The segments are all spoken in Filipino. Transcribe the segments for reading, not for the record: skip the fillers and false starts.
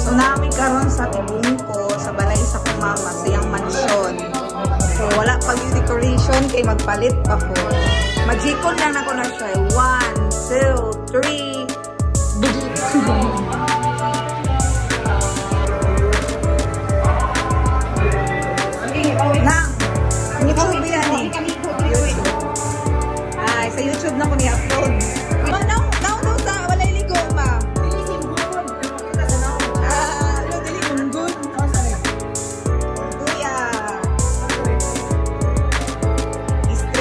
So namin karon sa tibong ko sa balay sa kong mama sa iyang mansyon. So wala pag yung decoration kay magpalit pa ko. Magikon lang ako na siya. 1, 2, 3. Nang, YouTube yan eh. Ay, sa YouTube na ko ni-upload. Now, sa walay ligo, ma. Dili munggod. Kuya.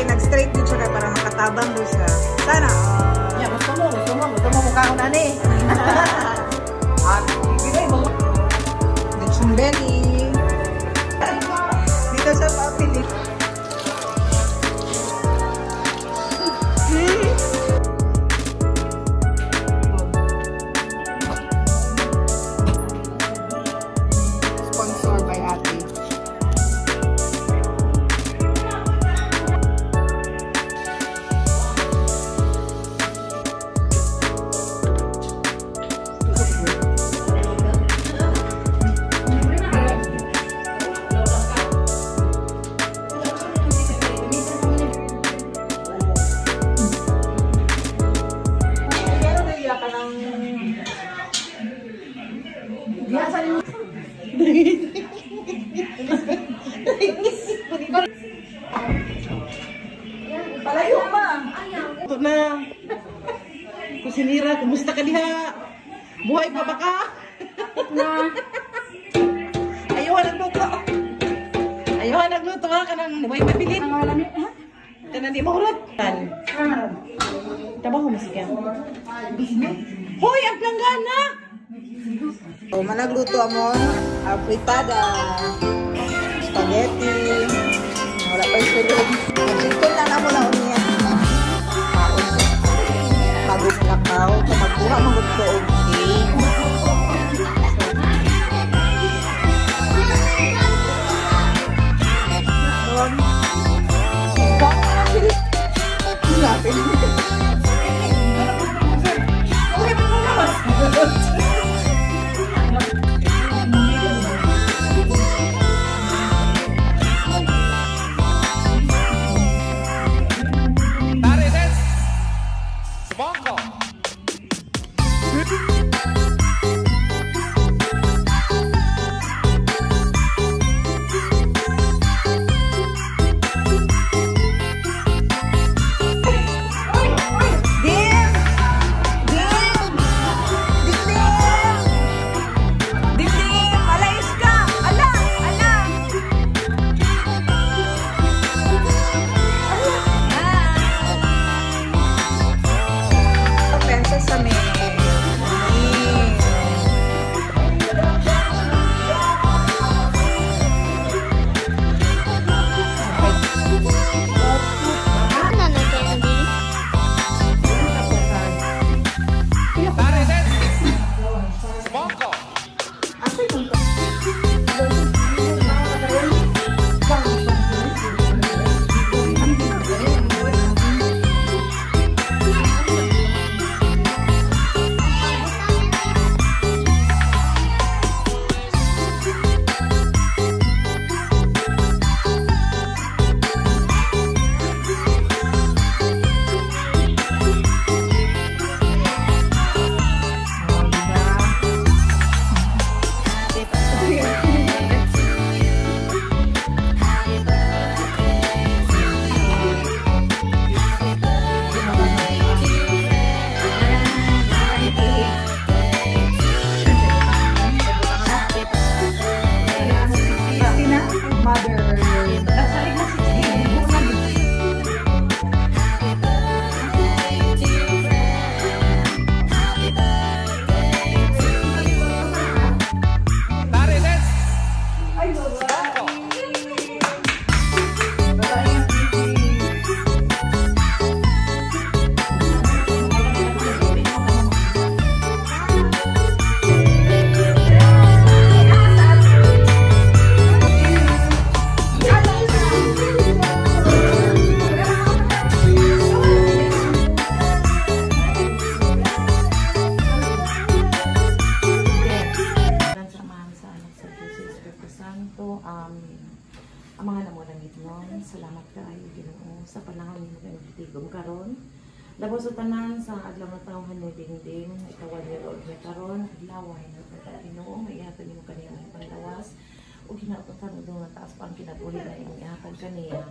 Nag-straight din siya para makatabang doon siya. Sana. Gusto mo mukha ko na ni. Lechon belly. Dito sa papilit. Sponsor by Ate. Palayo ma. Ito na. Kusinira, kumusta ka diha? Buhay pa ba ka? Ayaw nagluto. Ayaw nagluto ka nang buhay mabilit. Kanang di mahurot. Trabaho mo siya. Hoy, ang planggana! So, managluto amon, fritada, spaghetti, wala pa yung sulod. Magsikon lang ako na umiyan. Bagong lakaw, magkuha magugto og cake. kay magtigom karon. Labos sa tanan sa adlaw nga tawhan ni Dingding, ikaw 1 year old may karon, adlaw ay nagpata Ginoo, may ihatag nimo kaniya ang panglawas ug hinautotan ug nga taas pa ang kinabuhi na imong ihatag kaniya.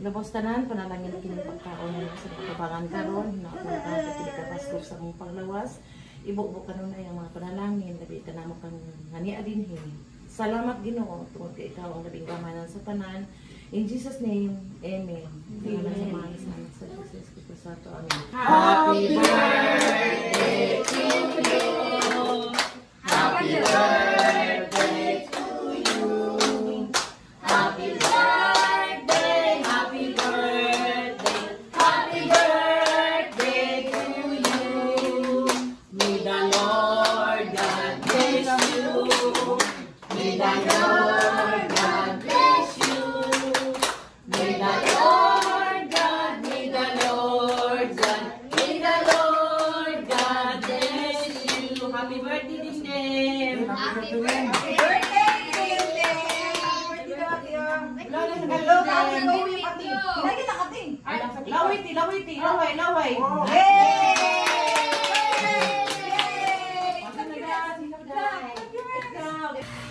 Labos tanan panalangin kini pagkaon ni sa pagkabangan karon, hinautotan sa pagkapastor sa imong panglawas. Ibubo kanon na yung mga panalangin, labi ka namo kang ngania dinhin. Salamat Ginoo tungod kay ikaw ang labing gamanan sa tanan. In Jesus' name, Amen. Amen. Sa Jesus Christ ato. Amen. Happy birthday to you. Happy birthday to you. Happy birthday, happy birthday, happy birthday to you. May the Lord God bless you. May the Lord God bless you. May the Lord God, may the Lord God, may the Lord God bless you. Happy birthday, Dingding. Happy birthday, Laway.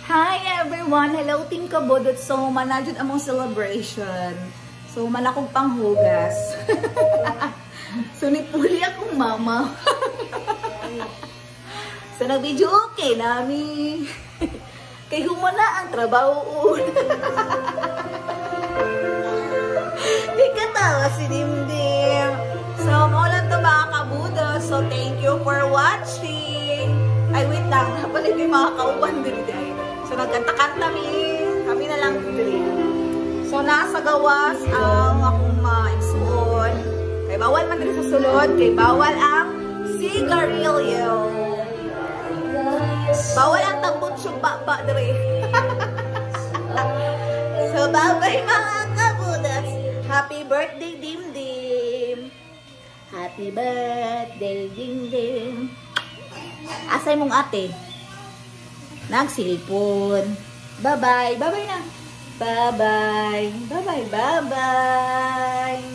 Hi everyone! Hello Team Kabudot. So, manajud among celebration. So, manakog panghugas. So, nipuli akong mama. So, nag-video okay nami. Kay humana ang trabaho. Di katawa si Dimdim. So, maulan to mga Kabudot. So, thank you for watching. Ay, wait lang. Napalit yung mga kauban din dahil. So, nagkanta-kanta kami na lang dito. So, nasa gawas ang akong maigsuon. Kay bawal man dito sa sulod. Kay bawal ang sigarilyo. Bawal ang tambutsong baba dito. So, bye-bye mga Kabudots. Happy birthday, Dimdim. Happy birthday, Dimdim. Asay mong ate? Nagsilipon. Bye-bye. Bye-bye na. Bye-bye. Bye-bye. Bye-bye.